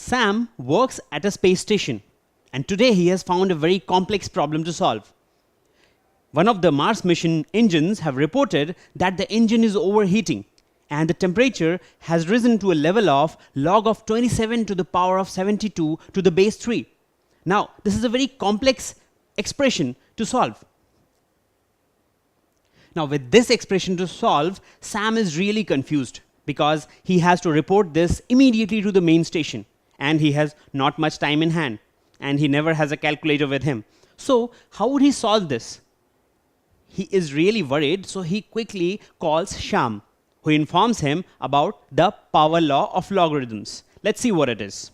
Sam works at a space station, and today he has found a very complex problem to solve. One of the Mars mission engines have reported that the engine is overheating and the temperature has risen to a level of log of 27 to the power of 72 to the base 3. Now, this is a very complex expression to solve. Now, with this expression to solve, Sam is really confused because he has to report this immediately to the main station, and he has not much time in hand, and he never has a calculator with him. So, how would he solve this? He is really worried, so he quickly calls Shyam, who informs him about the Power Law of Logarithms. Let's see what it is.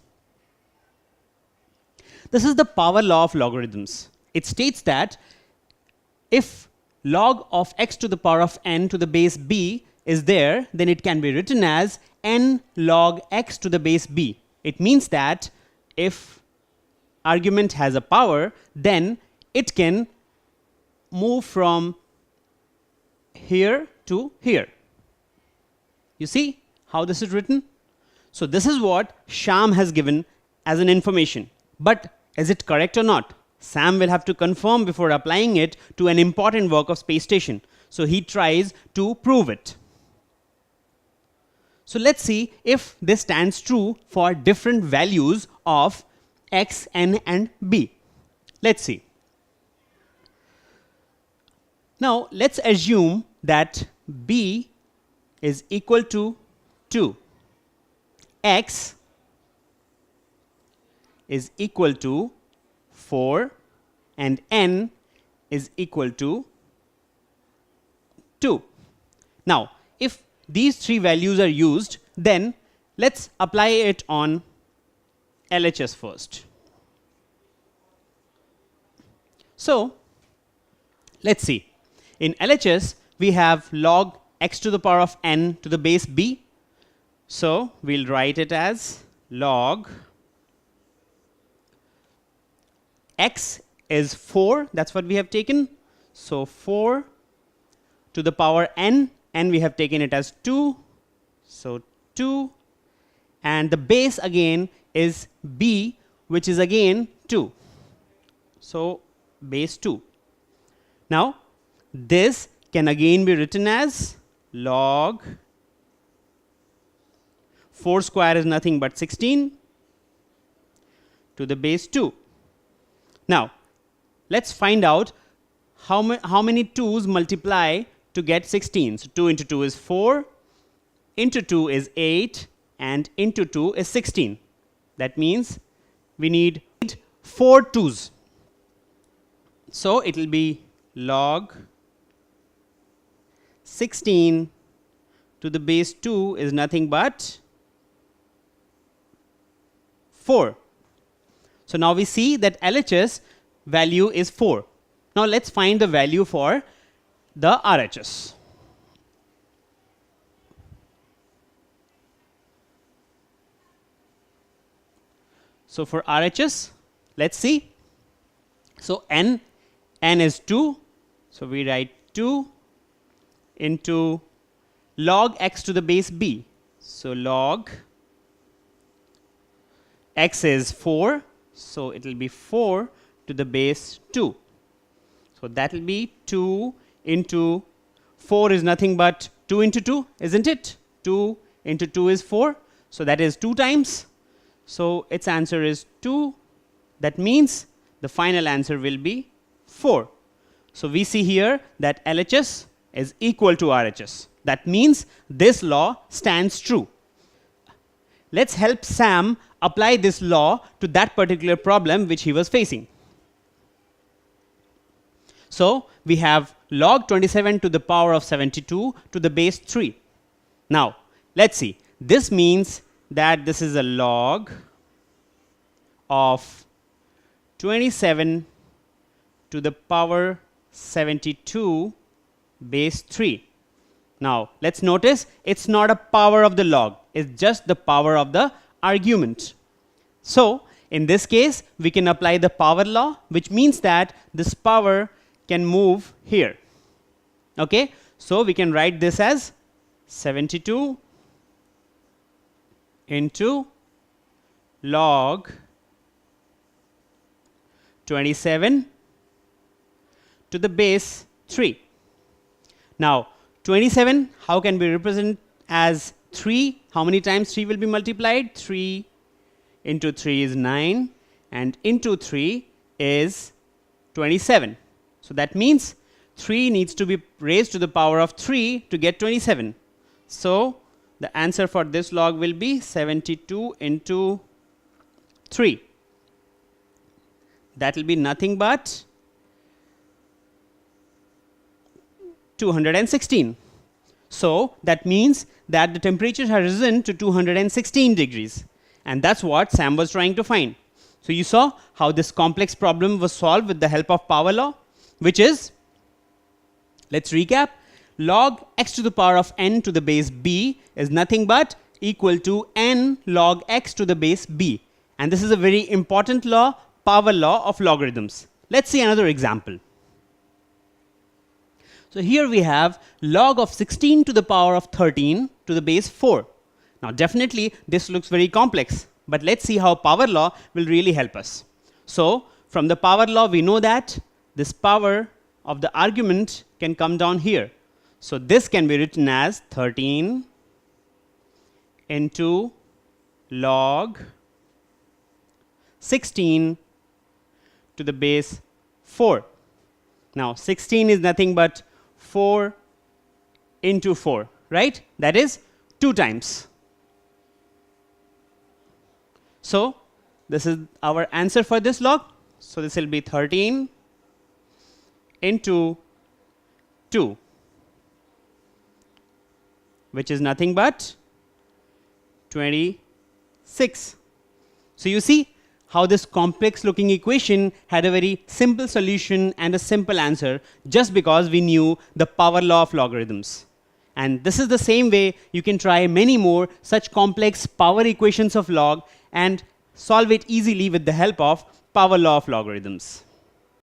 This is the Power Law of Logarithms. It states that if log of x to the power of n to the base b is there, then it can be written as n log x to the base b. It means that if argument has a power, then it can move from here to here. You see how this is written? So this is what Shyam has given as an information. But is it correct or not? Sam will have to confirm before applying it to an important work of space station. So he tries to prove it. So let's see if this stands true for different values of x, n, and b. Let's see. Now let's assume that b is equal to 2, x is equal to 4, and n is equal to 2. Now, if these three values are used, then let's apply it on LHS first. So, let's see. In LHS, we have log x to the power of n to the base b. So, we'll write it as log x is 4, that's what we have taken. So 4 to the power n, and we have taken it as 2. So 2, and the base again is b, which is again 2. So base 2. Now this can again be written as log 4 square is nothing but 16 to the base 2. Now, let's find out how many 2's multiply to get 16. So 2 into 2 is 4, into 2 is 8, and into 2 is 16. That means we need 4 2's. So it will be log 16 to the base 2 is nothing but 4. So now we see that LHS value is 4. Now let's find the value for the RHS. So for RHS, let's see. So n is 2. So we write 2 into log x to the base b. So log x is 4. So it will be 4 to the base 2. So that will be 2 into 4 is nothing but 2 into 2, isn't it? 2 into 2 is 4. So that is 2 times. So its answer is 2. That means the final answer will be 4. So we see here that LHS is equal to RHS. That means this law stands true. Let's help Sam apply this law to that particular problem which he was facing. So we have log 27 to the power of 72 to the base 3. Now let's see. This means that this is a log of 27 to the power 72 base 3. Now let's notice it's not a power of the log, it's just the power of the argument. So in this case we can apply the power law, which means that this power can move here. Okay, so we can write this as 72 into log 27 to the base 3. Now 27, how can we represent as 3? How many times 3 will be multiplied? 3 into 3 is 9 and into 3 is 27. So that means 3 needs to be raised to the power of 3 to get 27. So the answer for this log will be 72 into 3. That will be nothing but 216. So that means that the temperature has risen to 216 degrees. And that's what Sam was trying to find. So you saw how this complex problem was solved with the help of power law, which is, let's recap, log x to the power of n to the base b is nothing but equal to n log x to the base b. And this is a very important law, power law of logarithms. Let's see another example. So here we have log of 16 to the power of 13 to the base 4. Now definitely this looks very complex, but let's see how power law will really help us. So from the power law we know that this power of the argument can come down here. So this can be written as 13 into log 16 to the base 4. Now 16 is nothing but 4 into 4, right? That is 2 times. So this is our answer for this log. So this will be 13 into 2, which is nothing but 26. So you see how this complex looking equation had a very simple solution and a simple answer just because we knew the power law of logarithms. And this is the same way you can try many more such complex power equations of log and solve it easily with the help of power law of logarithms.